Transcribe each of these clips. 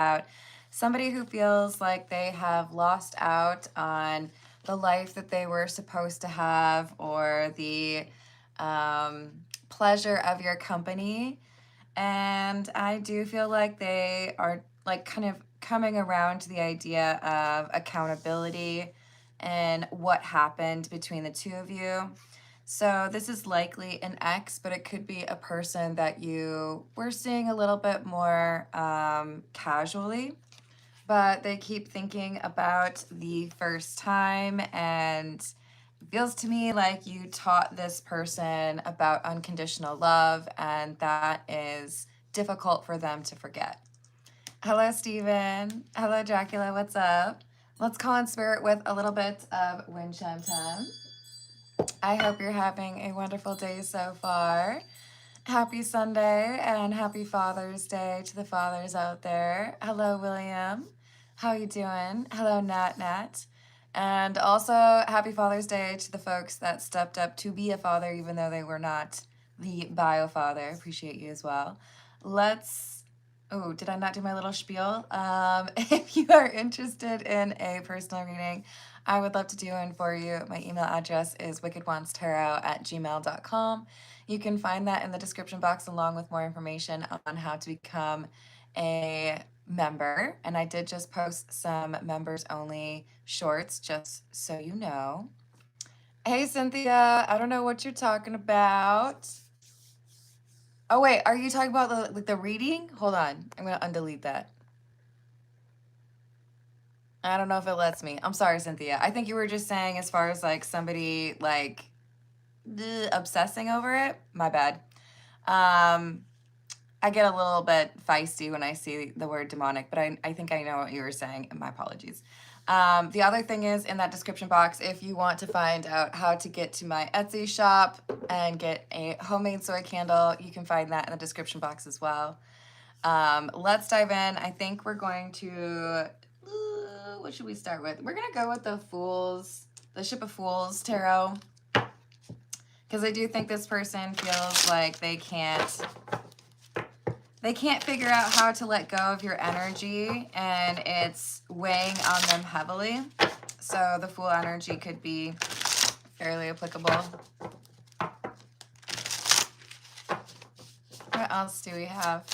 about somebody who feels like they have lost out on the life that they were supposed to have, or the pleasure of your company. And I do feel like they are like kind of coming around to the idea of accountability and what happened between the two of you. So this is likely an ex, but it could be a person that you were seeing a little bit more casually. But they keep thinking about the first time, and it feels to me like you taught this person about unconditional love, and that is difficult for them to forget. Hello, Steven. Hello, Dracula. What's up? Let's call in spirit with a little bit of Wind Chime Time. I hope you're having a wonderful day so far. Happy Sunday and happy Father's Day to the fathers out there. Hello, William. How you doing? Hello, Nat. And also, happy Father's Day to the folks that stepped up to be a father, even though they were not the bio father. Appreciate you as well. Oh, did I not do my little spiel? If you are interested in a personal reading, I would love to do one for you. My email address is wickedwandstarot@gmail.com. You can find that in the description box, along with more information on how to become a member. And I did just post some members only shorts, just so you know. Hey, Cynthia, I don't know what you're talking about. Oh, wait, are you talking about the reading? Hold on, I'm going to undelete that. I don't know if it lets me. I'm sorry, Cynthia. I think you were just saying as far as like somebody like obsessing over it. My bad. I get a little bit feisty when I see the word demonic, but I think I know what you were saying. My apologies. The other thing is, in that description box, if you want to find out how to get to my Etsy shop and get a homemade soy candle, you can find that in the description box as well. Let's dive in. I think we're going to, what should we start with? We're going to go with the Ship of Fools tarot, because I do think this person feels like they can't figure out how to let go of your energy, and it's weighing on them heavily. So the Fool energy could be fairly applicable. What else do we have?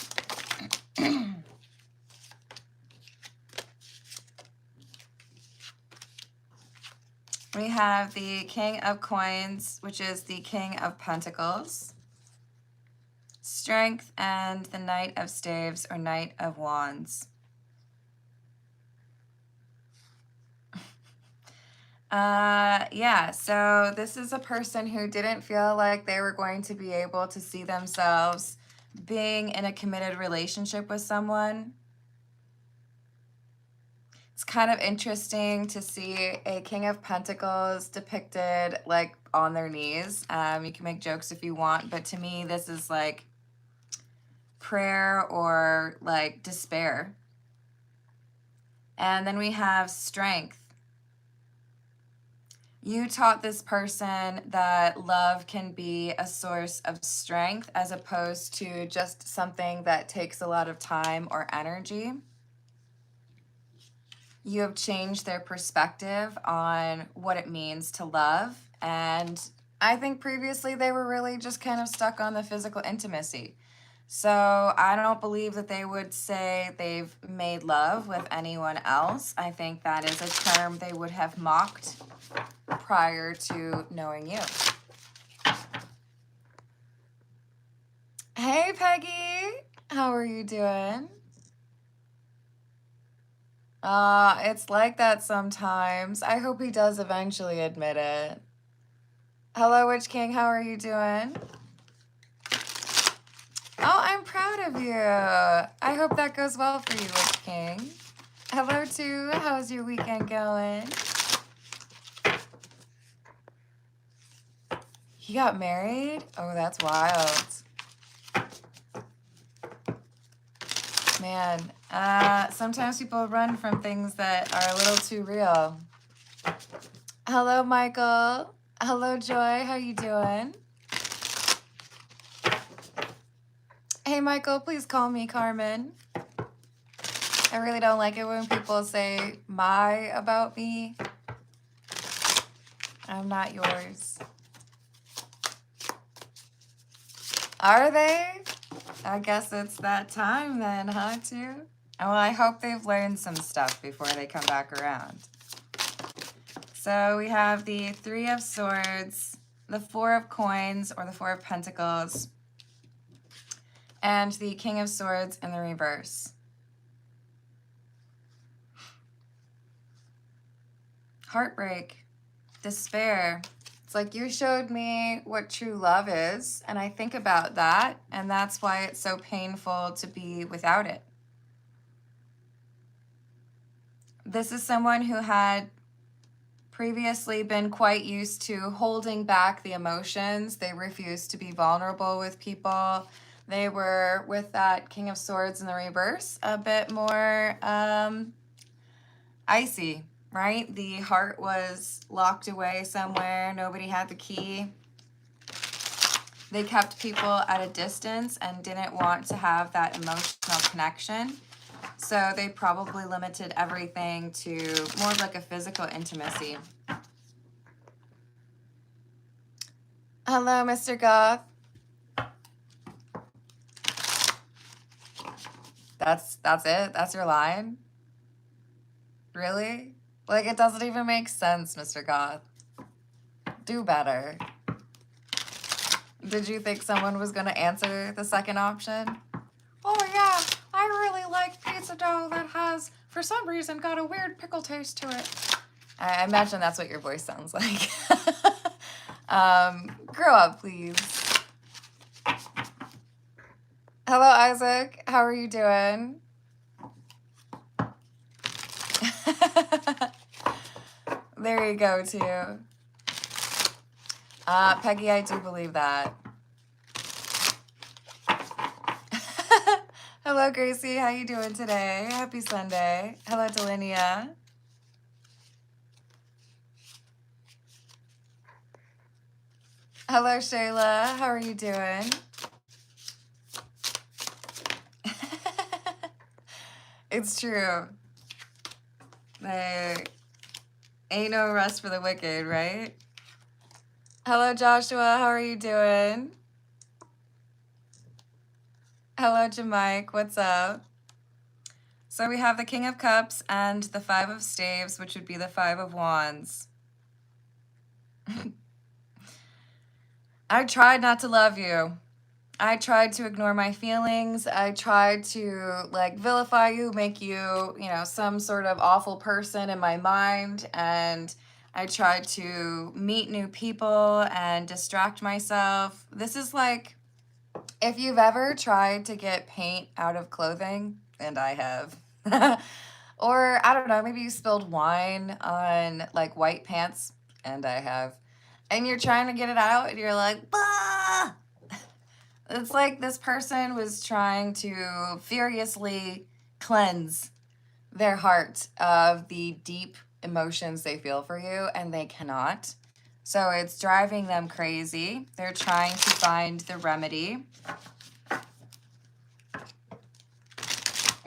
We have the King of Coins, which is the King of Pentacles, Strength, and the Knight of Staves or Knight of Wands. Yeah, so this is a person who didn't feel like they were going to be able to see themselves being in a committed relationship with someone. It's kind of interesting to see a King of Pentacles depicted like on their knees. You can make jokes if you want, but to me, this is like prayer or like despair. And then we have Strength. You taught this person that love can be a source of strength as opposed to just something that takes a lot of time or energy. You have changed their perspective on what it means to love. And I think previously they were really just kind of stuck on the physical intimacy. So I don't believe that they would say they've made love with anyone else. I think that is a term they would have mocked prior to knowing you. Hey, Peggy. How are you doing? It's like that sometimes. I hope he does eventually admit it. Hello, Witch King. How are you doing? Oh, I'm proud of you. I hope that goes well for you, Witch King. Hello, too. How's your weekend going? He got married? Oh, that's wild. Man, sometimes people run from things that are a little too real. Hello, Michael. Hello, Joy. How you doing? Hey, Michael, please call me Carmen. I really don't like it when people say my about me. I'm not yours. Are they? I guess it's that time then, huh, too? Well, I hope they've learned some stuff before they come back around. So we have the Three of Swords, the Four of Coins, or the Four of Pentacles, and the King of Swords in the reverse. Heartbreak, despair. It's like you showed me what true love is, and I think about that, and that's why it's so painful to be without it. This is someone who had previously been quite used to holding back the emotions. They refused to be vulnerable with people. They were, with that King of Swords in the reverse, a bit more icy, right? The heart was locked away somewhere. Nobody had the key. They kept people at a distance and didn't want to have that emotional connection. So they probably limited everything to more of like a physical intimacy. Hello, Mr. Goth. That's it? That's your line? Really? Like, it doesn't even make sense, Mr. Goth. Do better. Did you think someone was going to answer the second option? Oh, yeah, I really like pizza dough that has, for some reason, got a weird pickle taste to it. I imagine that's what your voice sounds like. Grow up, please. Hello, Isaac. How are you doing? There you go, too. Peggy, I do believe that. Hello, Gracie. How you doing today? Happy Sunday. Hello, Delinia. Hello, Shayla. How are you doing? It's true. There ain't no rest for the wicked, right? Hello, Joshua. How are you doing? Hello, Jamike. What's up? So we have the King of Cups and the Five of Staves, which would be the Five of Wands. I tried not to love you. I tried to ignore my feelings. I tried to like vilify you, make you, you know, some sort of awful person in my mind. And I tried to meet new people and distract myself. This is like, if you've ever tried to get paint out of clothing, and I have, or I don't know, maybe you spilled wine on like white pants, and I have, and you're trying to get it out and you're like, bah! It's like this person was trying to furiously cleanse their heart of the deep emotions they feel for you, and they cannot. So it's driving them crazy. They're trying to find the remedy,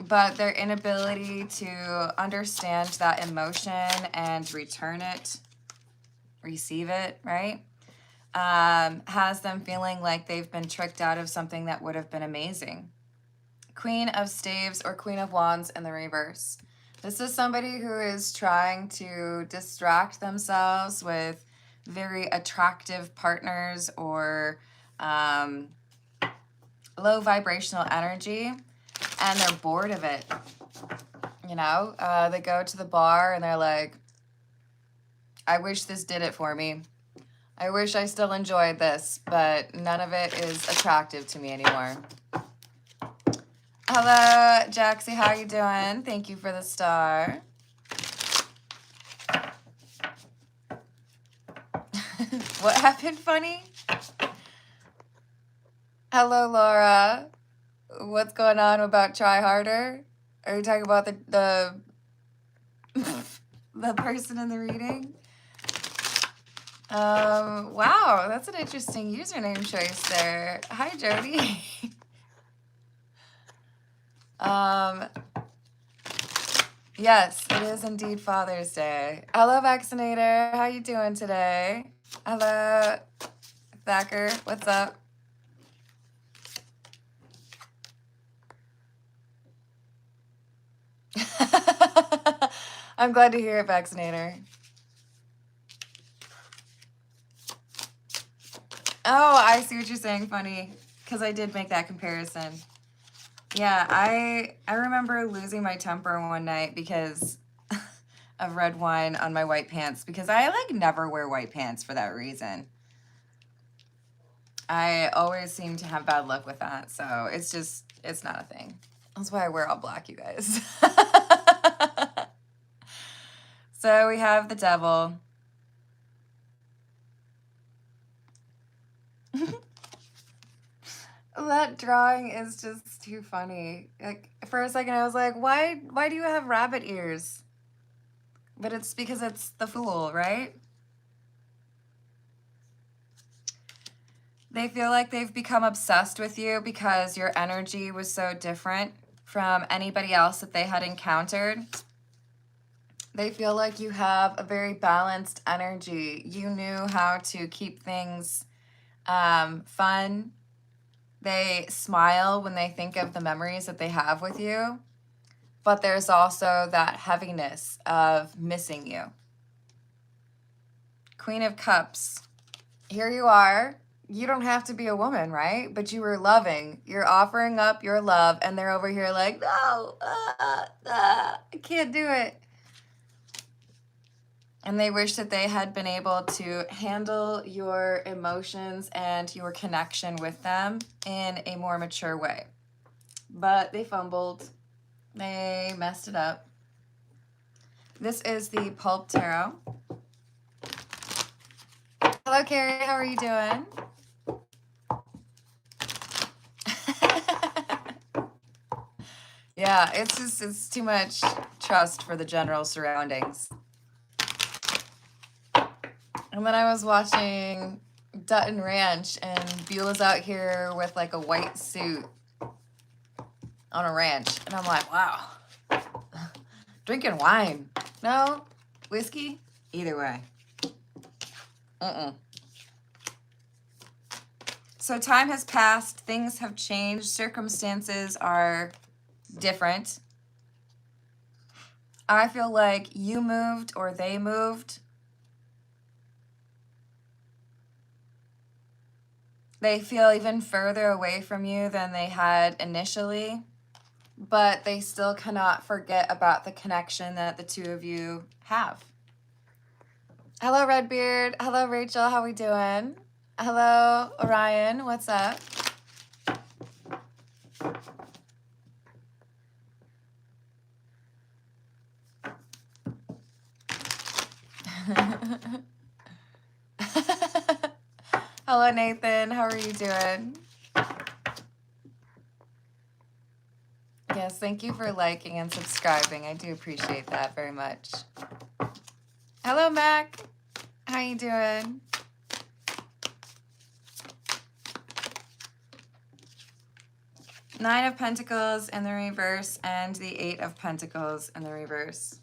but their inability to understand that emotion and return it, receive it, right? Has them feeling like they've been tricked out of something that would have been amazing. Queen of Staves or Queen of Wands in the reverse. This is somebody who is trying to distract themselves with very attractive partners or low vibrational energy, and they're bored of it. You know, they go to the bar and they're like, I wish this did it for me. I wish I still enjoyed this, but none of it is attractive to me anymore. Hello, Jaxie. How are you doing? Thank you for the star. What happened, funny? Hello, Laura. What's going on about try harder? Are you talking about the the person in the reading? Wow, that's an interesting username choice there. Hi, Jody. Yes, it is indeed Father's Day. Hello, Vaccinator. How you doing today? Hello, Thacker. What's up? I'm glad to hear it, Vaccinator. Oh, I see what you're saying. Funny, because I did make that comparison. Yeah, I remember losing my temper one night because of red wine on my white pants, because I like never wear white pants for that reason. I always seem to have bad luck with that, so it's not a thing. That's why I wear all black, you guys. So we have the devil. That drawing is just too funny. Like for a second I was like, why do you have rabbit ears? But it's because it's the fool, right? They feel like they've become obsessed with you because your energy was so different from anybody else that they had encountered. They feel like you have a very balanced energy. You knew how to keep things fun. They smile when they think of the memories that they have with you, but there's also that heaviness of missing you. Queen of Cups. Here you are. You don't have to be a woman, right? But you were loving. You're offering up your love, and they're over here like, no, I can't do it. And they wish that they had been able to handle your emotions and your connection with them in a more mature way. But they fumbled. They messed it up. This is the Pulp Tarot. Hello, Carrie. How are you doing? Yeah, it's too much trust for the general surroundings. And then I was watching Dutton Ranch, and Beulah's out here with like a white suit on a ranch. And I'm like, wow, drinking wine. No, whiskey, either way. So time has passed, things have changed, circumstances are different. I feel like you moved or they moved. They feel even further away from you than they had initially, but they still cannot forget about the connection that the two of you have. Hello, Redbeard. Hello, Rachel. How we doing? Hello, Orion. What's up? Hello, Nathan. How are you doing? Yes, thank you for liking and subscribing. I do appreciate that very much. Hello, Mac. How you doing? Nine of Pentacles in the reverse and the Eight of Pentacles in the reverse.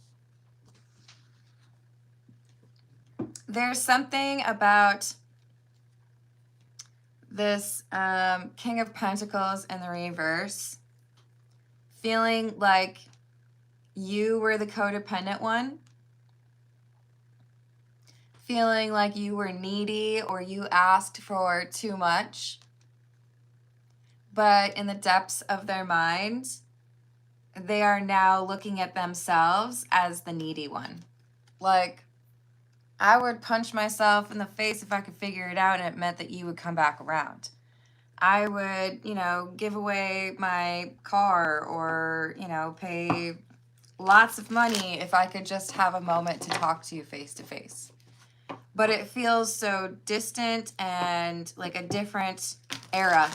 There's something about this King of Pentacles in the reverse feeling like you were the codependent one, feeling like you were needy or you asked for too much, but in the depths of their mind, they are now looking at themselves as the needy one. Like, I would punch myself in the face if I could figure it out and it meant that you would come back around. I would, give away my car or, pay lots of money if I could just have a moment to talk to you face to face. But it feels so distant and like a different era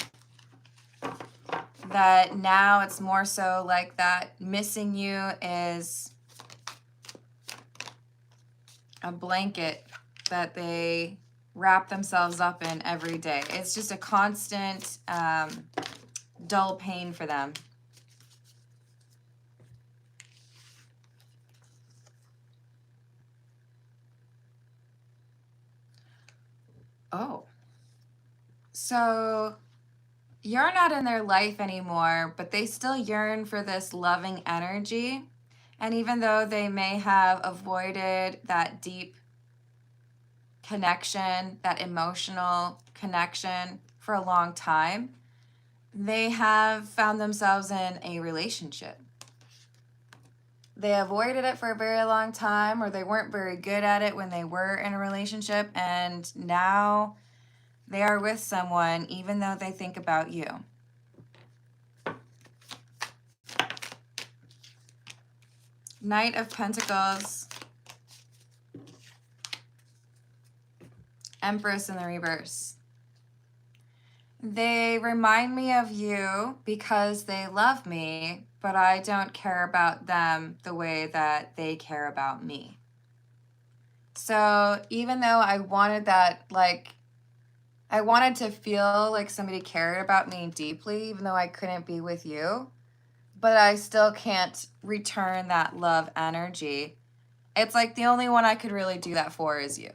that now it's more so like that missing you is a blanket that they wrap themselves up in every day. It's just a constant dull pain for them. Oh. So you're not in their life anymore, but they still yearn for this loving energy. And even though they may have avoided that deep connection, that emotional connection for a long time, they have found themselves in a relationship. They avoided it for a very long time, or they weren't very good at it when they were in a relationship, and now they are with someone even though they think about you. Knight of Pentacles, Empress in the reverse. They remind me of you because they love me, but I don't care about them the way that they care about me. So even though I wanted that, like, I wanted to feel like somebody cared about me deeply, even though I couldn't be with you, but I still can't return that love energy. It's like the only one I could really do that for is you.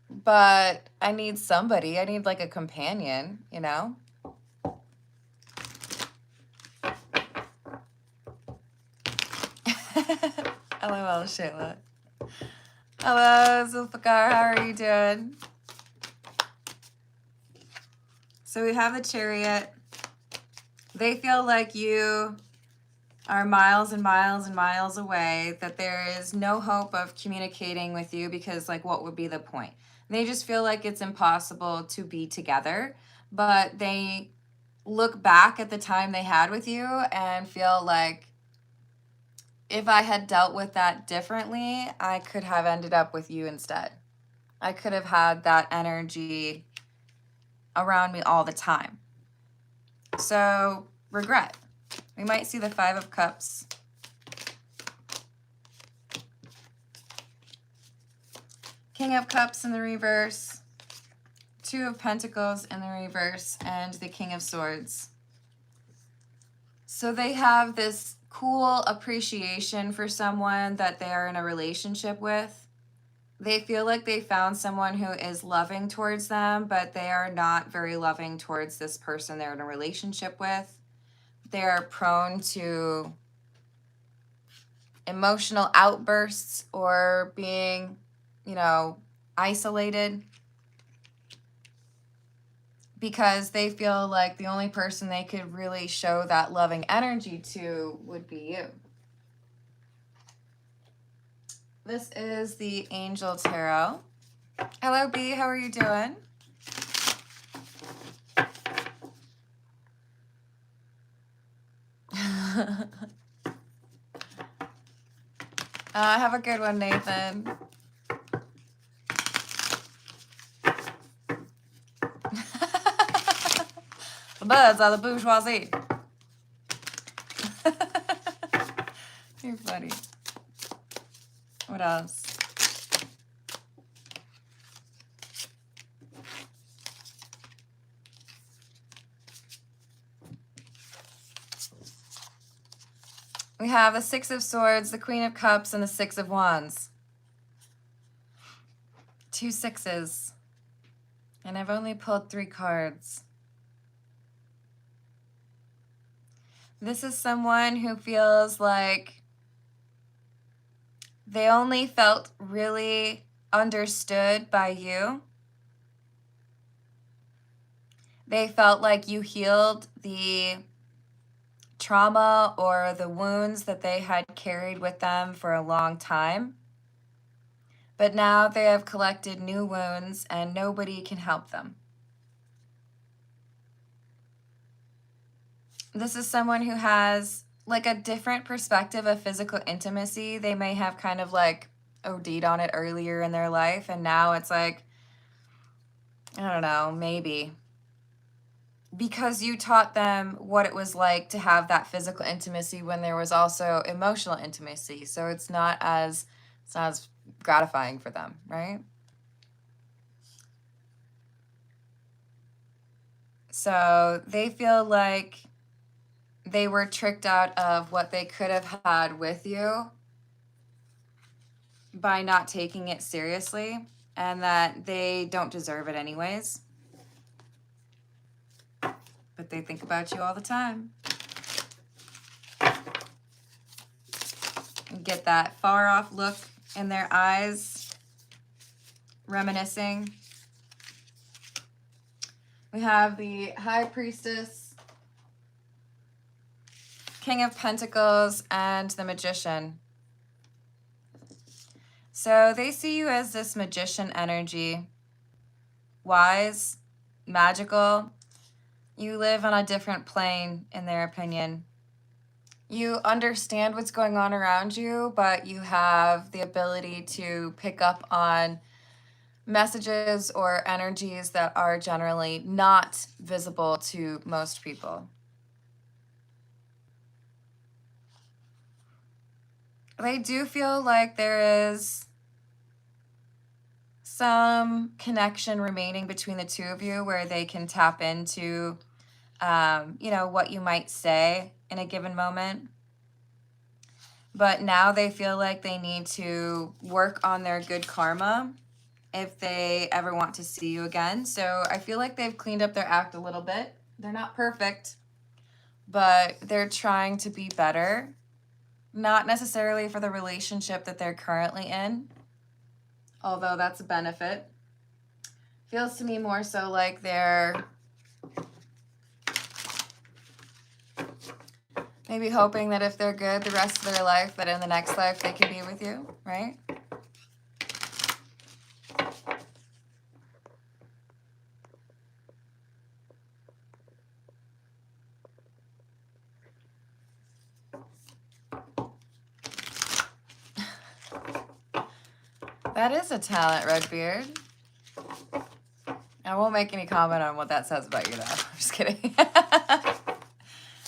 But I need somebody. I need like a companion, you know? LOL, Shayla. Hello, Zulfikar. How are you doing? So we have the Chariot. They feel like you are miles and miles and miles away, that there is no hope of communicating with you because, like, what would be the point? They just feel like it's impossible to be together, but they look back at the time they had with you and feel like if I had dealt with that differently, I could have ended up with you instead. I could have had that energy around me all the time. So, regret. We might see the Five of Cups. King of Cups in the reverse. Two of Pentacles in the reverse. And the King of Swords. So they have this cool appreciation for someone that they are in a relationship with. They feel like they found someone who is loving towards them, but they are not very loving towards this person they're in a relationship with. They're prone to emotional outbursts or being, you know, isolated because they feel like the only person they could really show that loving energy to would be you. This is the Angel Tarot. Hello, B. How are you doing? Have a good one, Nathan. The birds are the bourgeoisie. You're funny. What else? We have the Six of Swords, the Queen of Cups, and the Six of Wands. 2 sixes. And I've only pulled 3 cards. This is someone who feels like they only felt really understood by you. They felt like you healed the trauma or the wounds that they had carried with them for a long time. But now they have collected new wounds and nobody can help them. This is someone who has like a different perspective of physical intimacy. They may have kind of like OD'd on it earlier in their life, and now it's like, I don't know, maybe. Because you taught them what it was like to have that physical intimacy when there was also emotional intimacy. So it's not as gratifying for them, right? So they feel like they were tricked out of what they could have had with you by not taking it seriously. and that they don't deserve it anyways. But they think about you all the time. And get that far off look in their eyes, reminiscing. We have the High Priestess, King of Pentacles, and the Magician. So they see you as this magician energy, wise, magical. You live on a different plane, in their opinion. You understand what's going on around you, but you have the ability to pick up on messages or energies that are generally not visible to most people. They do feel like there is some connection remaining between the two of you where they can tap into, you know, what you might say in a given moment. But now they feel like they need to work on their good karma if they ever want to see you again. So I feel like they've cleaned up their act a little bit. They're not perfect, but they're trying to be better. Not necessarily for the relationship that they're currently in, although that's a benefit. Feels to me more so like they're maybe hoping that if they're good the rest of their life, that in the next life they can be with you, right? That is a talent, Redbeard. I won't make any comment on what that says about you, though. I'm just kidding.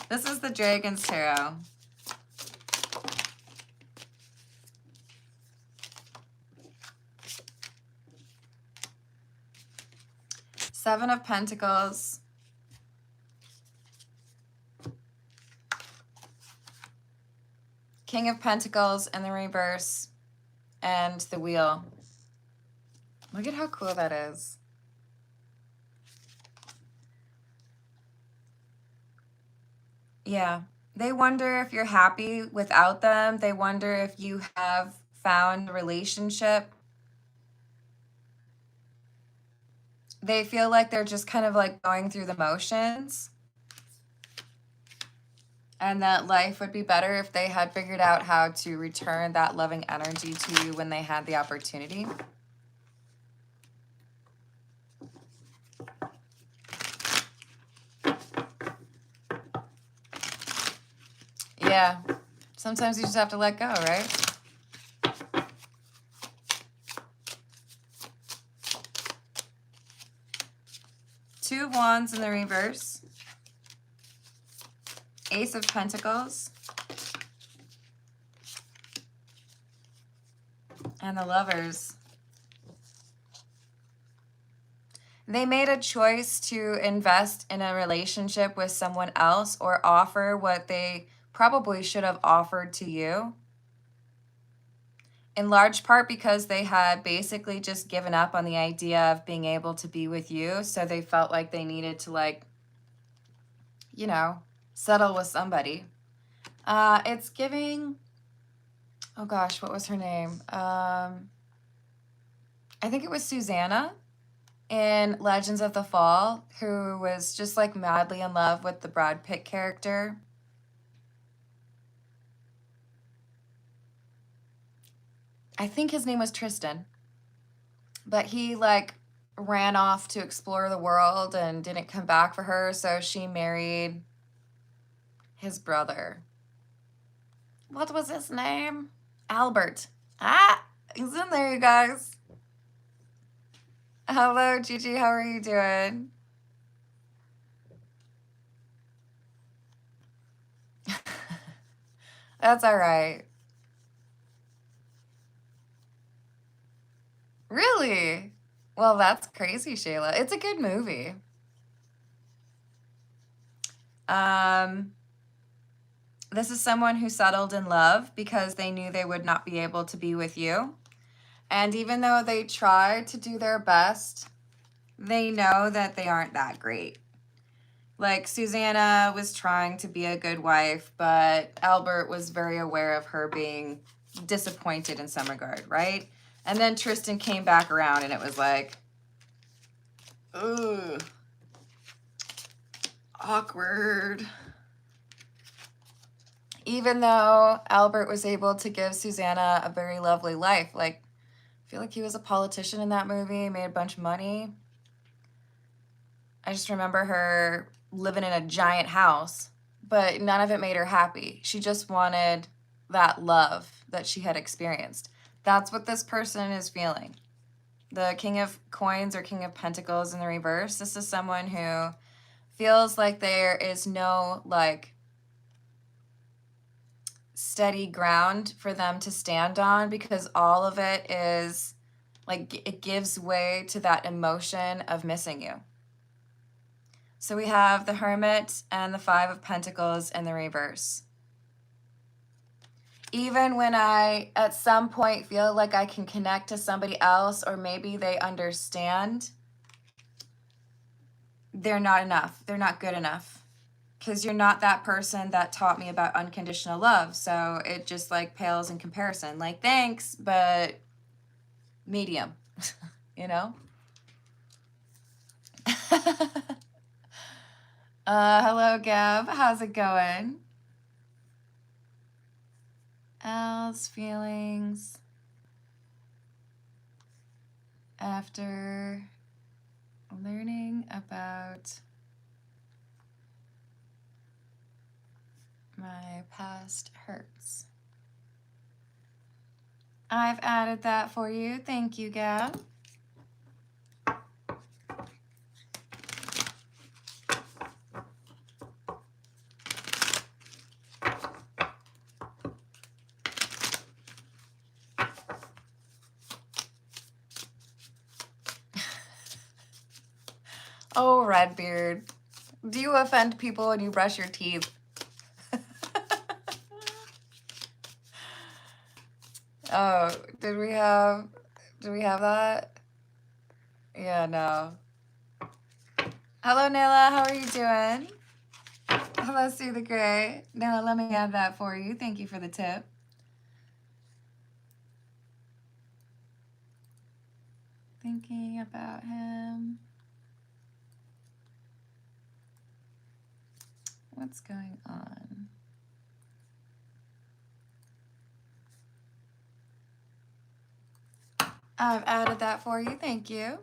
This is the Dragon's Tarot. Seven of Pentacles. King of Pentacles in the reverse. And the Wheel. Look at how cool that is. Yeah. They wonder if you're happy without them. They wonder if you have found a relationship. They feel like they're just kind of like going through the motions. And that life would be better if they had figured out how to return that loving energy to you when they had the opportunity. Yeah. Sometimes you just have to let go, right? Two of Wands in the reverse. Ace of Pentacles. And the Lovers. They made a choice to invest in a relationship with someone else or offer what they probably should have offered to you. In large part because they had basically just given up on the idea of being able to be with you. So they felt like they needed to, like, you know, settle with somebody. It's giving, oh gosh, what was her name? I think it was Susanna in Legends of the Fall, who was just like madly in love with the Brad Pitt character. I think his name was Tristan, but he like ran off to explore the world and didn't come back for her, so she married his brother. What was his name? Albert. Ah, he's in there, you guys. Hello, Gigi. How are you doing? That's all right. Really? Well, that's crazy, Shayla. It's a good movie. This is someone who settled in love because they knew they would not be able to be with you. And even though they try to do their best, they know that they aren't that great. Like, Susanna was trying to be a good wife, but Albert was very aware of her being disappointed in some regard, right? And then Tristan came back around and it was like, ugh, awkward. Even though Albert was able to give Susanna a very lovely life, like, I feel like he was a politician in that movie, made a bunch of money. I just remember her living in a giant house, but none of it made her happy. She just wanted that love that she had experienced. That's what this person is feeling. The King of Coins or King of Pentacles in the reverse. This is someone who feels like there is no, like, steady ground for them to stand on, because all of it is, like, it gives way to that emotion of missing you. So we have the Hermit and the Five of Pentacles in the reverse. Even when I, at some point, feel like I can connect to somebody else, or maybe they understand, they're not enough. They're not good enough. Because you're not that person that taught me about unconditional love. So it just, like, pales in comparison. Like, thanks, but medium, you know? Hello, Gab. How's it going? Al's feelings after learning about my past hurts. I've added that for you. Thank you, Gab. Oh, Redbeard. Do you offend people when you brush your teeth? Oh, did we have that? Yeah, no. Hello, Nilla. How are you doing? Hello, Sue the Gray. Nilla, let me add that for you. Thank you for the tip. Thinking about him. What's going on? I've added that for you. Thank you.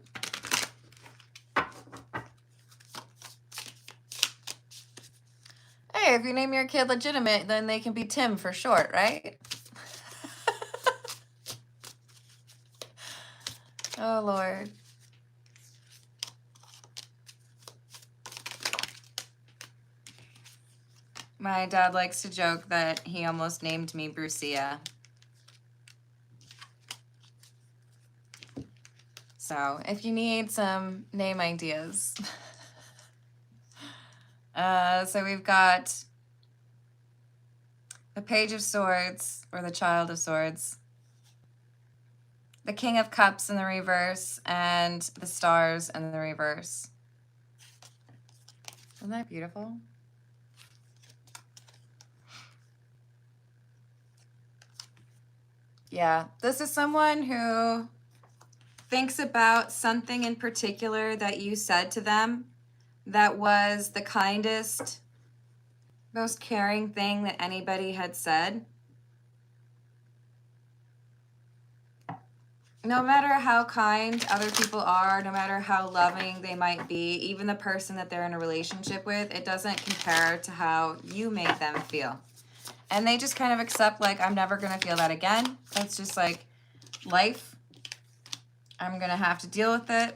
Hey, if you name your kid legitimate, then they can be Tim for short, right? Oh, Lord. My dad likes to joke that he almost named me Brucia. So if you need some name ideas. So we've got the Page of Swords, or the Child of Swords, the King of Cups in the reverse, and the Stars in the reverse. Isn't that beautiful? Yeah, this is someone who thinks about something in particular that you said to them that was the kindest, most caring thing that anybody had said. No matter how kind other people are, no matter how loving they might be, even the person that they're in a relationship with, it doesn't compare to how you made them feel. And they just kind of accept, like, I'm never going to feel that again. That's just, like, life. I'm going to have to deal with it.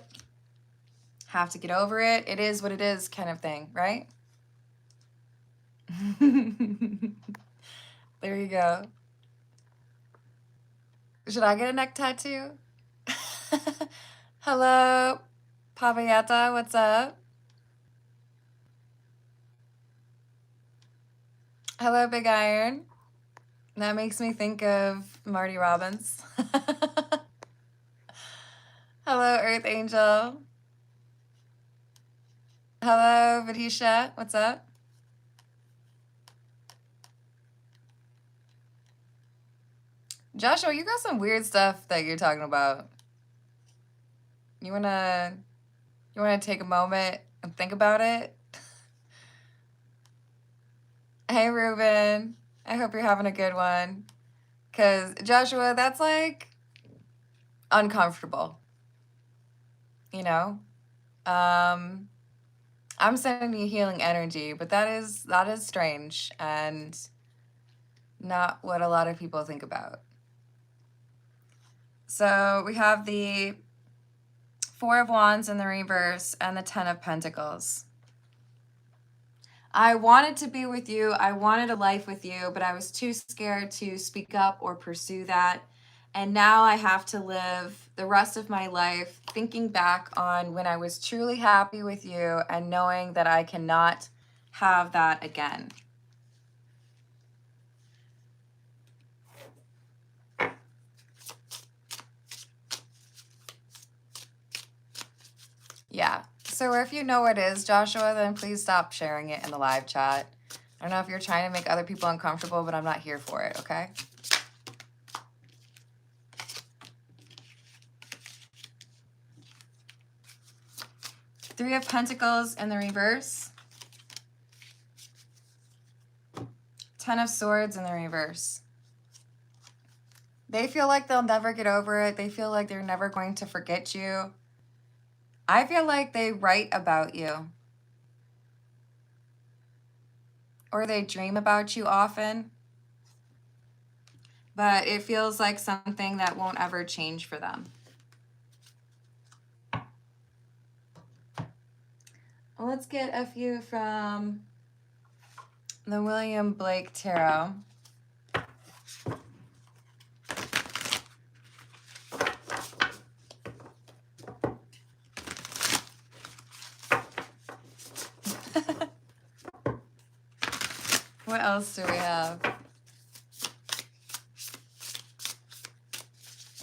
Have to get over it. It is what it is, kind of thing, right? There you go. Should I get a neck tattoo? Hello, Pavayata, what's up? Hello, Big Iron. That makes me think of Marty Robbins. Hello, Earth Angel. Hello, Vidisha. What's up? Joshua, you got some weird stuff that you're talking about. You wanna take a moment and think about it? Hey, Ruben. I hope you're having a good one. Cause Joshua, that's like uncomfortable. You know? I'm sending you healing energy, but that is strange and not what a lot of people think about. So we have the Four of Wands in the reverse and the Ten of Pentacles. I wanted to be with you. I wanted a life with you, but I was too scared to speak up or pursue that. And now I have to live the rest of my life thinking back on when I was truly happy with you and knowing that I cannot have that again. Yeah. So if you know what it is, Joshua, then please stop sharing it in the live chat. I don't know if you're trying to make other people uncomfortable, but I'm not here for it, okay? Three of Pentacles in the reverse. Ten of Swords in the reverse. They feel like they'll never get over it. They feel like they're never going to forget you. I feel like they write about you. Or they dream about you often. But it feels like something that won't ever change for them. Well, let's get a few from the William Blake Tarot. What else do we have?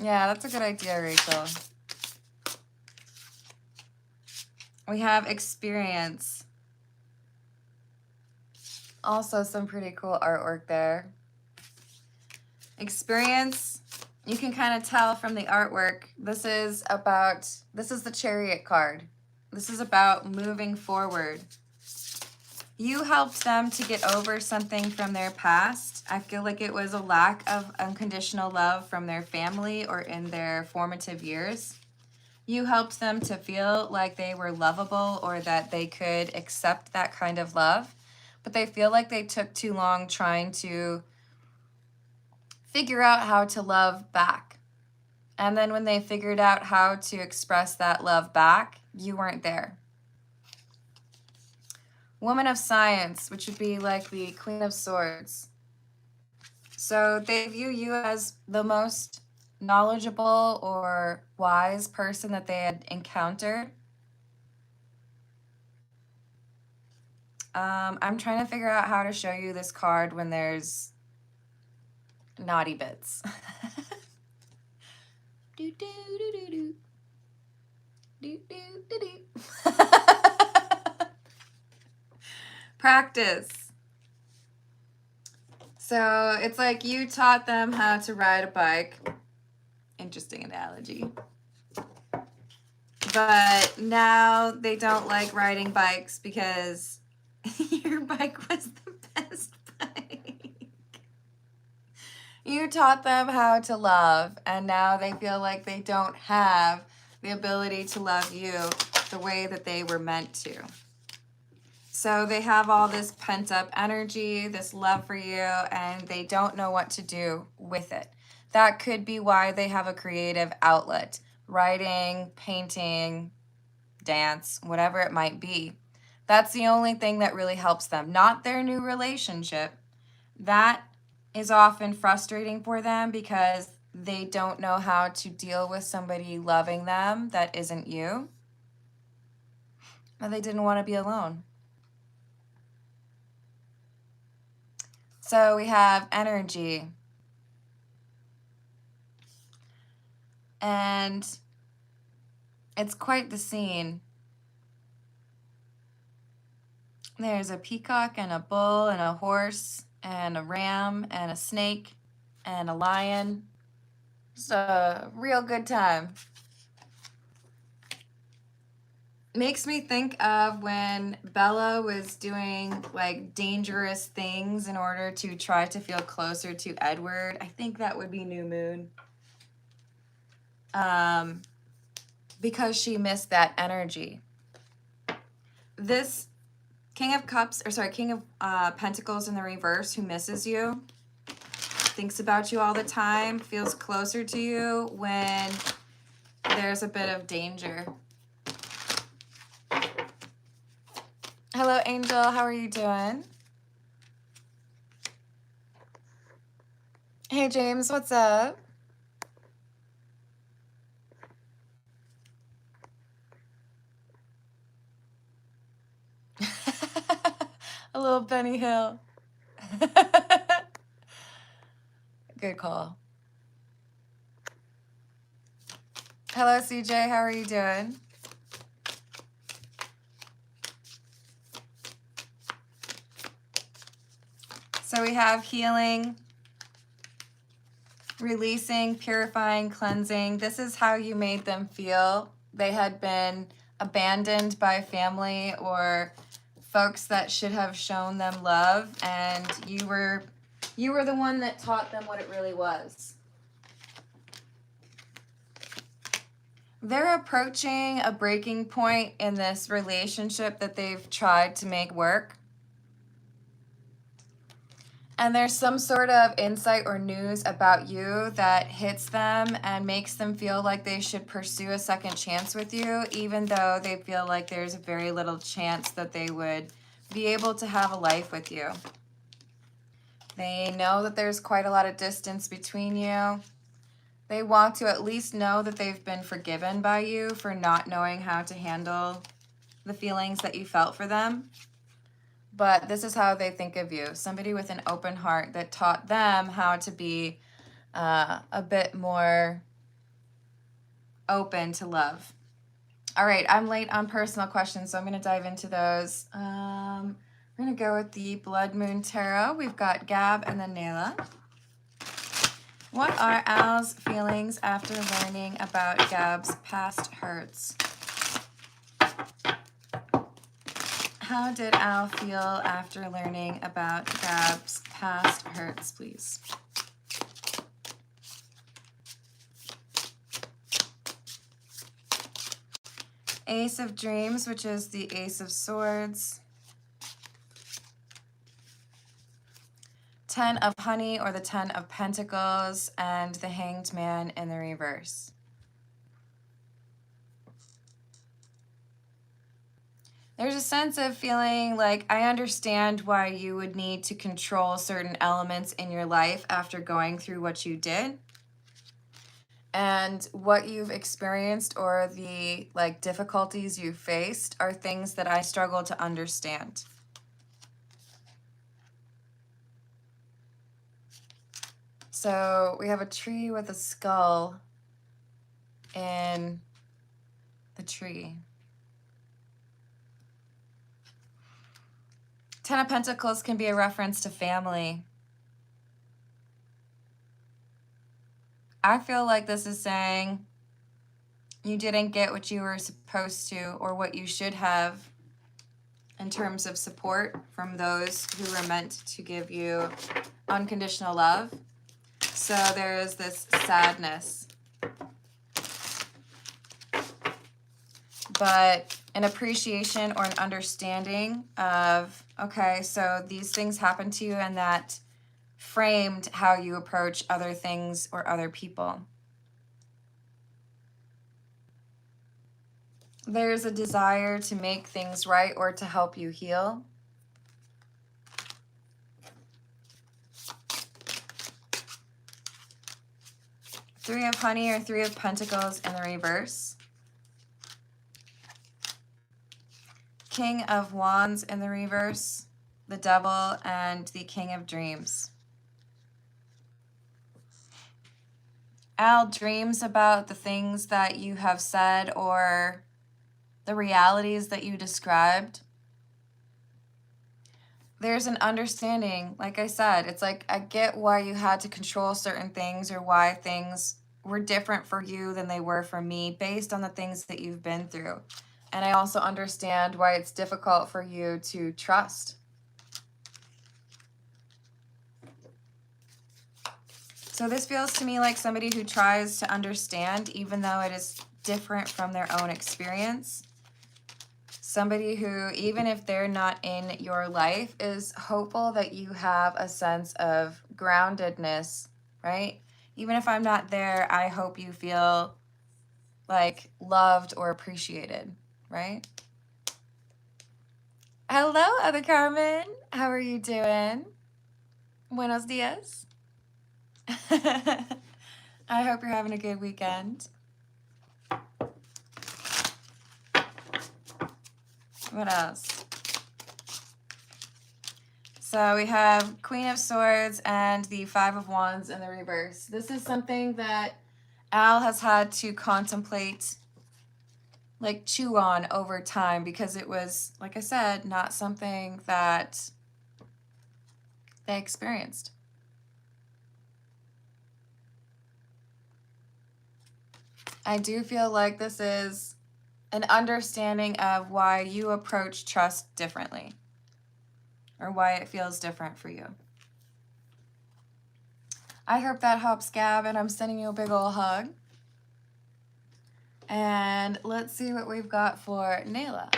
Yeah, that's a good idea, Rachel. We have Experience. Also some pretty cool artwork there. Experience, you can kind of tell from the artwork, this is the Chariot card. This is about moving forward. You helped them to get over something from their past. I feel like it was a lack of unconditional love from their family or in their formative years. You helped them to feel like they were lovable or that they could accept that kind of love, but they feel like they took too long trying to figure out how to love back. And then when they figured out how to express that love back, you weren't there. Woman of Science, which would be like the Queen of Swords. So they view you as the most knowledgeable or wise person that they had encountered. I'm trying to figure out how to show you this card when there's naughty bits. do, do, do, do, do. Do, do, do, do. Practice. So it's like you taught them how to ride a bike. Interesting analogy. But now they don't like riding bikes because your bike was the best bike. You taught them how to love, and now they feel like they don't have the ability to love you the way that they were meant to. So they have all this pent up energy, this love for you, and they don't know what to do with it. That could be why they have a creative outlet. Writing, painting, dance, whatever it might be. That's the only thing that really helps them, not their new relationship. That is often frustrating for them because they don't know how to deal with somebody loving them that isn't you. But they didn't want to be alone. So we have energy. And It's quite the scene. There's a peacock and a bull and a horse and a ram and a snake and a lion. It's a real good time. Makes me think of when Bella was doing like dangerous things in order to try to feel closer to Edward. I think that would be New Moon. Because she missed that energy. This King of Pentacles in the reverse, who misses you, thinks about you all the time, feels closer to you when there's a bit of danger. Hello, Angel. How are you doing? Hey, James. What's up? A little Benny Hill. Good call. Hello, CJ. How are you doing? So we have healing, releasing, purifying, cleansing. This is how you made them feel. They had been abandoned by family or folks that should have shown them love, and you were the one that taught them what it really was. They're approaching a breaking point in this relationship that they've tried to make work. And there's some sort of insight or news about you that hits them and makes them feel like they should pursue a second chance with you, even though they feel like there's very little chance that they would be able to have a life with you. They know that there's quite a lot of distance between you. They want to at least know that they've been forgiven by you for not knowing how to handle the feelings that you felt for them. But this is how they think of you. Somebody with an open heart that taught them how to be a bit more open to love. All right, I'm late on personal questions, so I'm going to dive into those. I'm going to go with the Blood Moon Tarot. We've got Gab and then Nayla. What are Al's feelings after learning about Gab's past hurts? How did Al feel after learning about Gab's past hurts, please? Ace of Dreams, which is the Ace of Swords. 10 of Honey, or the 10 of Pentacles, and the Hanged Man in the reverse. There's a sense of feeling like, I understand why you would need to control certain elements in your life after going through what you did. And what you've experienced or the difficulties you faced are things that I struggle to understand. So we have a tree with a skull in the tree. 10 of Pentacles can be a reference to family. I feel like this is saying you didn't get what you were supposed to or what you should have in terms of support from those who were meant to give you unconditional love. So there is this sadness. But an appreciation or an understanding of, okay, so these things happened to you and that framed how you approach other things or other people. There's a desire to make things right or to help you heal. Three of Honey or Three of Pentacles in the reverse. King of Wands in the reverse. The Devil and the King of Dreams. Al dreams about the things that you have said or the realities that you described. There's an understanding, like I said, it's like I get why you had to control certain things or why things were different for you than they were for me based on the things that you've been through. And I also understand why it's difficult for you to trust. So this feels to me like somebody who tries to understand even though it is different from their own experience. Somebody who, even if they're not in your life, is hopeful that you have a sense of groundedness, right? Even if I'm not there, I hope you feel like loved or appreciated, right? Hello, Other Carmen. How are you doing? Buenos dias. I hope you're having a good weekend. What else? So we have Queen of Swords and the Five of Wands in the reverse. This is something that Al has had to contemplate, like chew on over time, because it was, like I said, not something that they experienced. I do feel like this is an understanding of why you approach trust differently, or why it feels different for you. I hope that helps, Gab, and I'm sending you a big ol' hug. And let's see what we've got for Nayla.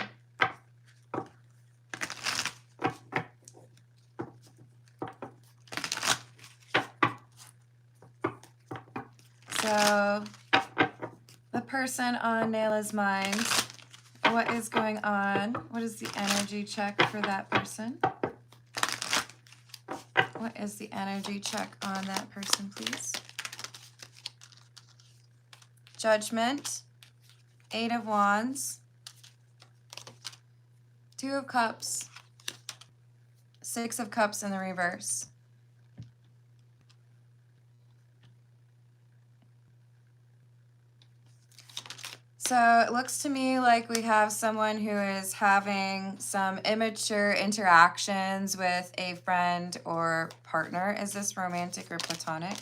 So, the person on Nayla's mind, what is going on? What is the energy check for that person? What is the energy check on that person, please? Judgment, Eight of Wands, Two of Cups, Six of Cups in the reverse. So it looks to me like we have someone who is having some immature interactions with a friend or partner. Is this romantic or platonic?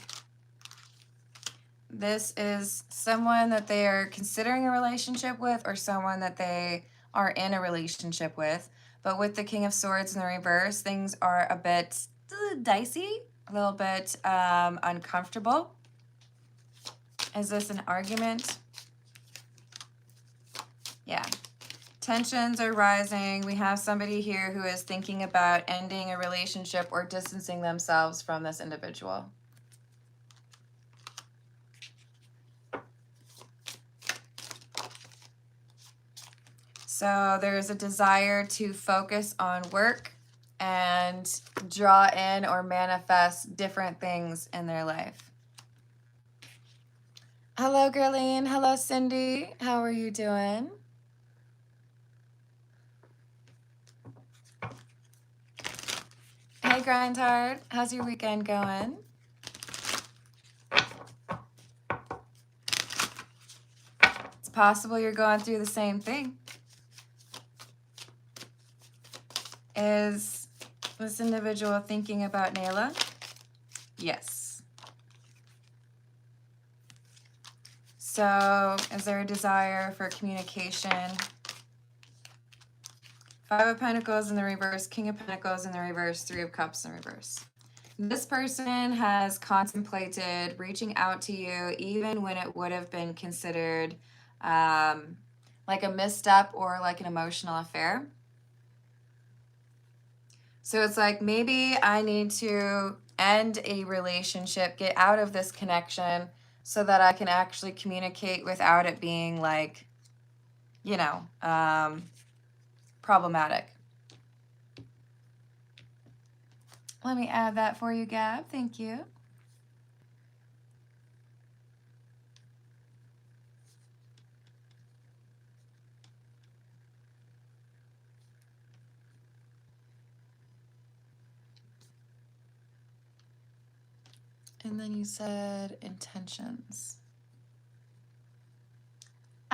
This is someone that they are considering a relationship with or someone that they are in a relationship with. But with the King of Swords in the reverse, things are a bit dicey, a little bit uncomfortable. Is this an argument? Yeah. Tensions are rising. We have somebody here who is thinking about ending a relationship or distancing themselves from this individual. So there's a desire to focus on work and draw in or manifest different things in their life. Hello, Gerlene. Hello, Cindy. How are you doing? Hey, Grindhard. How's your weekend going? It's possible you're going through the same thing. Is this individual thinking about Nayla? Yes. So, is there a desire for communication? Five of Pentacles in the reverse, King of Pentacles in the reverse, Three of Cups in reverse. This person has contemplated reaching out to you even when it would have been considered like a misstep or like an emotional affair. So it's like, maybe I need to end a relationship, get out of this connection so that I can actually communicate without it being like, you know, problematic. Let me add that for you, Gab. Thank you. And then you said intentions.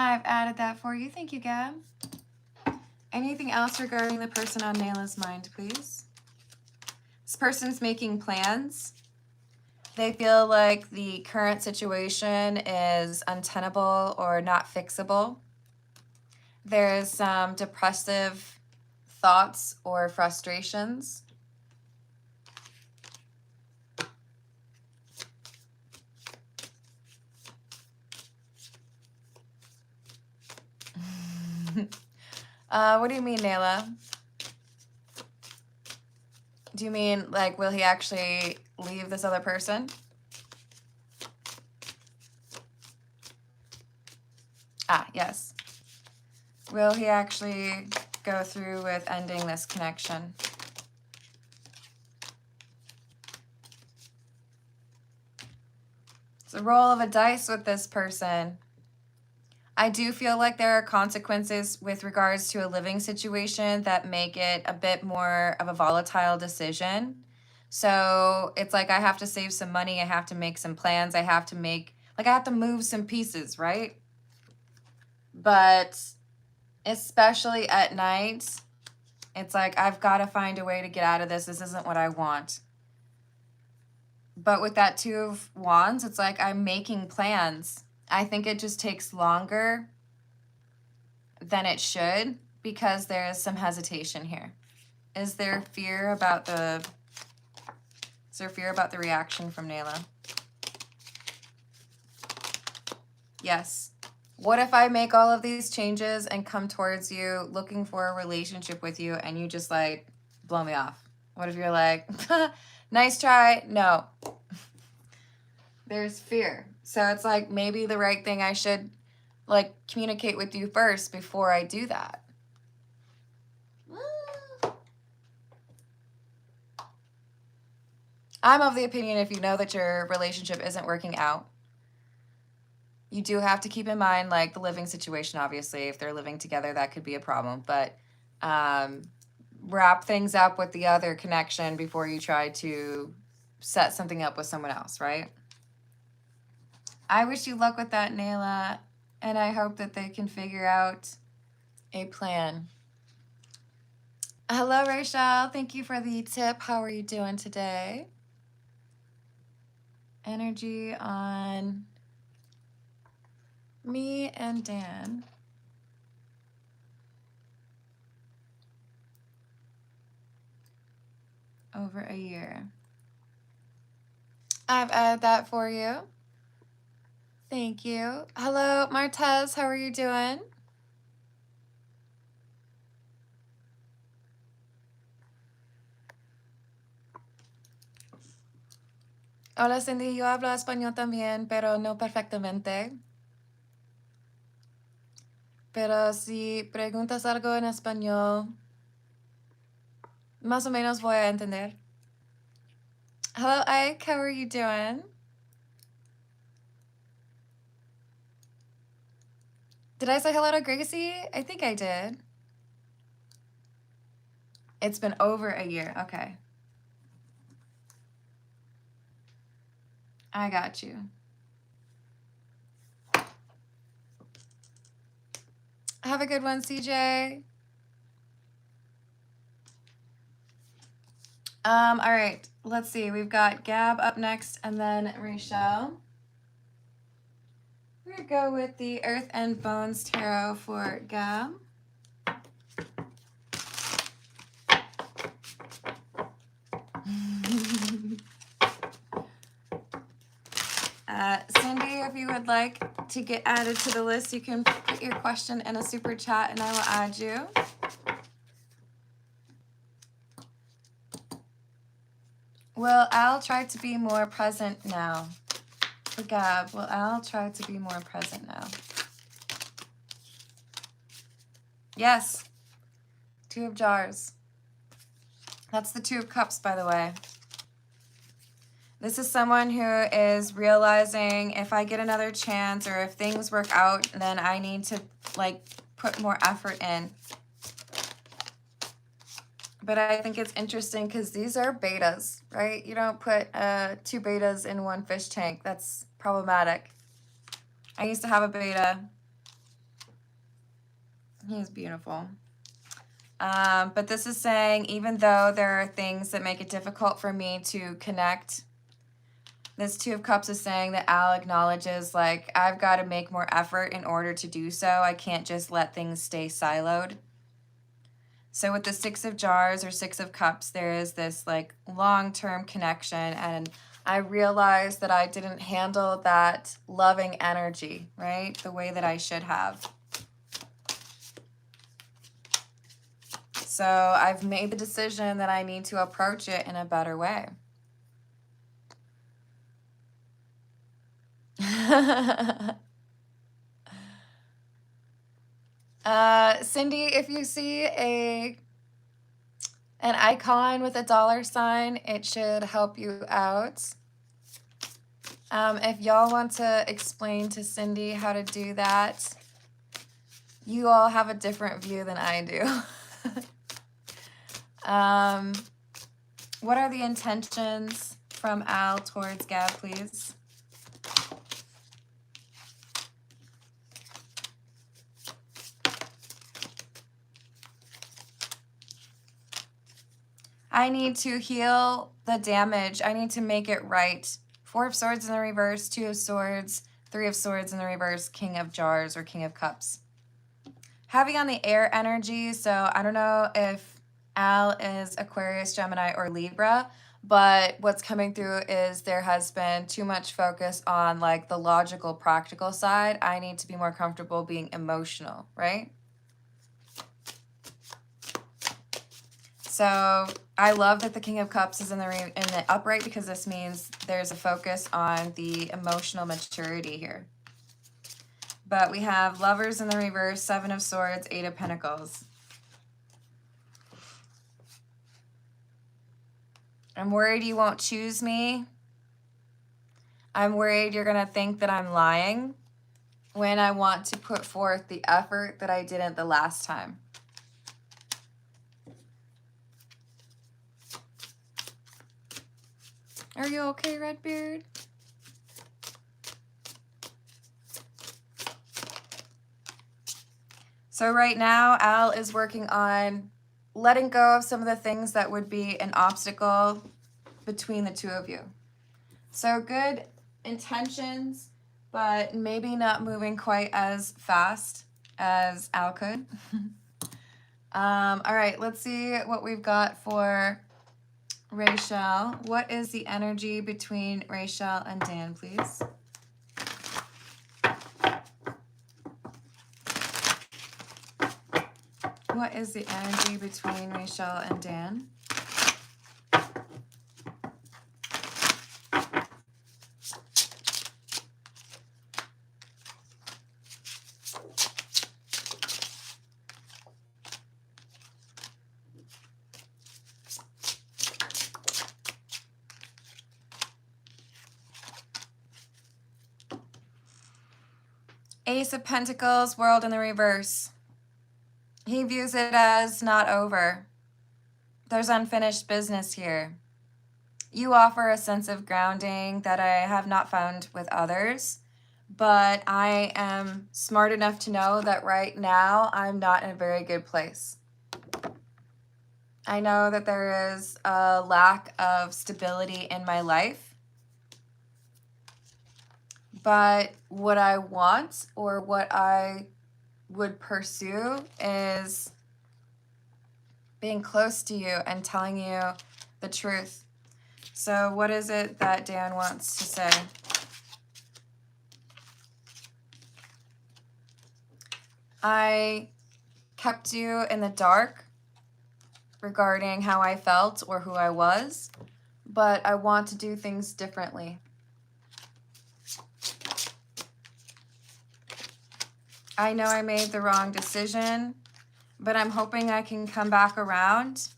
I've added that for you. Thank you, Gab. Anything else regarding the person on Nayla's mind, please? This person's making plans. They feel like the current situation is untenable or not fixable. There's some depressive thoughts or frustrations. What do you mean, Nayla? Do you mean, like, will he actually leave this other person? Ah, yes. Will he actually go through with ending this connection? It's a roll of a dice with this person. I do feel like there are consequences with regards to a living situation that make it a bit more of a volatile decision. So it's like I have to save some money. I have to make some plans. I have to move some pieces, right? But especially at night, it's like I've got to find a way to get out of this. This isn't what I want. But with that Two of Wands, it's like I'm making plans. I think it just takes longer than it should because there is some hesitation here. Is there fear about the reaction from Nayla? Yes. What if I make all of these changes and come towards you looking for a relationship with you and you just like blow me off? What if you're like, nice try? No. There's fear. So it's like maybe the right thing, I should like communicate with you first before I do that. I'm of the opinion if you know that your relationship isn't working out, you do have to keep in mind like the living situation. Obviously, if they're living together, that could be a problem. But wrap things up with the other connection before you try to set something up with someone else, right? I wish you luck with that, Nayla, and I hope that they can figure out a plan. Hello, Rachel. Thank you for the tip. How are you doing today? Energy on me and Dan. Over a year. I've added that for you. Thank you. Hello, Martez. How are you doing? Hola, Cindy. Yo hablo español también, pero no perfectamente. Pero si preguntas algo en español, más o menos voy a entender. Hello, Ike. How are you doing? Did I say hello to Gracie? I think I did. It's been over a year. Okay. I got you. Have a good one, CJ. All right. Let's see. We've got Gab up next and then Rachel. We're going to go with the Earth and Bones Tarot for Gab. Cindy, if you would like to get added to the list, you can put your question in a super chat and I will add you. Well, I'll try to be more present now. For Gab, well, I'll try to be more present now. Yes. Two of Jars. That's the Two of Cups, by the way. This is someone who is realizing if I get another chance or if things work out, then I need to like put more effort in. But I think it's interesting because these are betas, right? You don't put two betas in one fish tank. That's problematic. I used to have a beta He's beautiful. But this is saying, even though there are things that make it difficult for me to connect, this Two of Cups is saying that Al acknowledges, like, I've got to make more effort in order to do so. I can't just let things stay siloed. So with the Six of Jars or Six of Cups, there is this, like, long-term connection. And I realized that I didn't handle that loving energy, right, the way that I should have. So I've made the decision that I need to approach it in a better way. Cindy, if you see an icon with a $sign, it should help you out. If y'all want to explain to Cindy how to do that, you all have a different view than I do. What are the intentions from Al towards Gab, please? I need to heal the damage. I need to make it right. Four of Swords in the reverse, Two of Swords, Three of Swords in the reverse, King of Jars or King of Cups. Heavy on the air energy, so I don't know if Al is Aquarius, Gemini, or Libra, but what's coming through is there has been too much focus on, like, the logical, practical side. I need to be more comfortable being emotional, right? So I love that the King of Cups is in the upright, because this means there's a focus on the emotional maturity here. But we have Lovers in the reverse, Seven of Swords, Eight of Pentacles. I'm worried you won't choose me. I'm worried you're going to think that I'm lying when I want to put forth the effort that I didn't the last time. Are you okay, Redbeard? So right now, Al is working on letting go of some of the things that would be an obstacle between the two of you. So good intentions, but maybe not moving quite as fast as Al could. All right, let's see what we've got for Rachel. What is the energy between Rachel and Dan, please? What is the energy between Rachel and Dan? Ace of Pentacles, World in the reverse. He views it as not over. There's unfinished business here. You offer a sense of grounding that I have not found with others, but I am smart enough to know that right now I'm not in a very good place. I know that there is a lack of stability in my life, but what I want or what I would pursue is being close to you and telling you the truth. So what is it that Dan wants to say? I kept you in the dark regarding how I felt or who I was, but I want to do things differently. I know I made the wrong decision, but I'm hoping I can come back around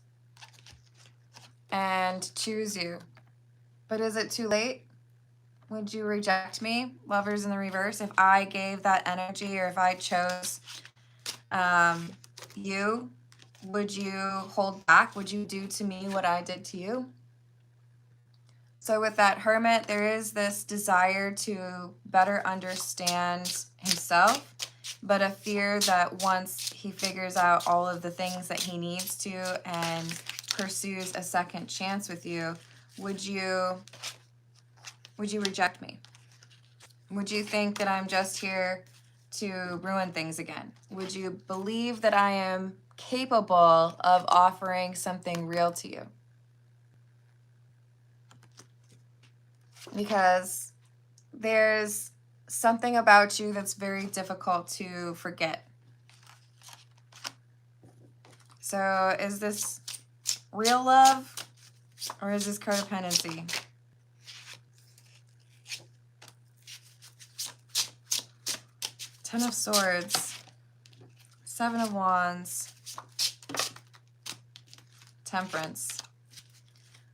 and choose you. But is it too late? Would you reject me? Lovers in the reverse. If I gave that energy or if I chose you, would you hold back? Would you do to me what I did to you? So with that Hermit, there is this desire to better understand himself but a fear that once he figures out all of the things that he needs to and pursues a second chance with you, would you reject me? Would you think that I'm just here to ruin things again? Would you believe that I am capable of offering something real to you? Because there's something about you that's very difficult to forget. So is this real love or is this codependency? Ten of Swords, Seven of Wands, Temperance.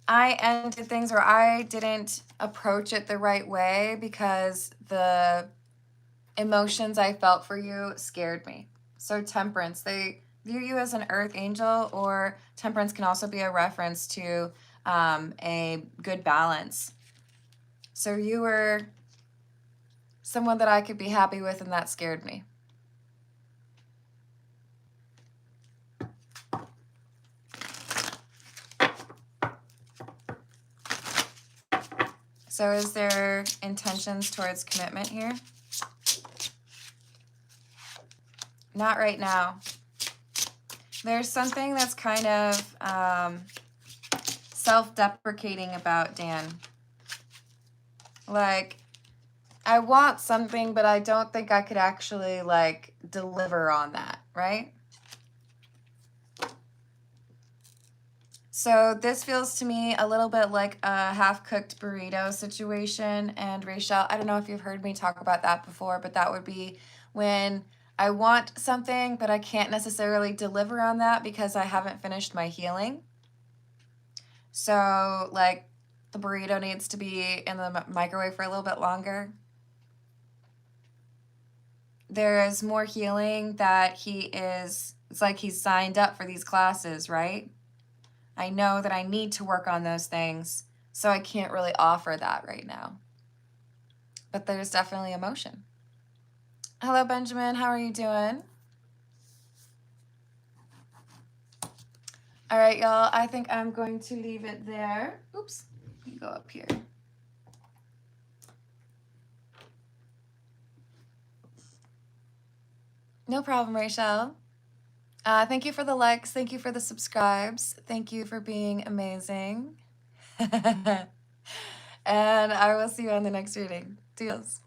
I ended things, or I didn't approach it the right way because the emotions I felt for you scared me. So Temperance, they view you as an earth angel, or Temperance can also be a reference to a good balance. So you were someone that I could be happy with, and that scared me. So is there intentions towards commitment here? Not right now. There's something that's kind of self-deprecating about Dan. Like, I want something, but I don't think I could actually, like, deliver on that, right? So this feels to me a little bit like a half-cooked burrito situation. And Rachel, I don't know if you've heard me talk about that before, but that would be when I want something, but I can't necessarily deliver on that because I haven't finished my healing. So, like, the burrito needs to be in the microwave for a little bit longer. There is more healing that it's like he's signed up for these classes, right? I know that I need to work on those things, so I can't really offer that right now. But there's definitely emotion. Hello, Benjamin. How are you doing? All right, y'all. I think I'm going to leave it there. Oops. Let me go up here. No problem, Rachel. Thank you for the likes. Thank you for the subscribes. Thank you for being amazing. And I will see you on the next reading. Deals.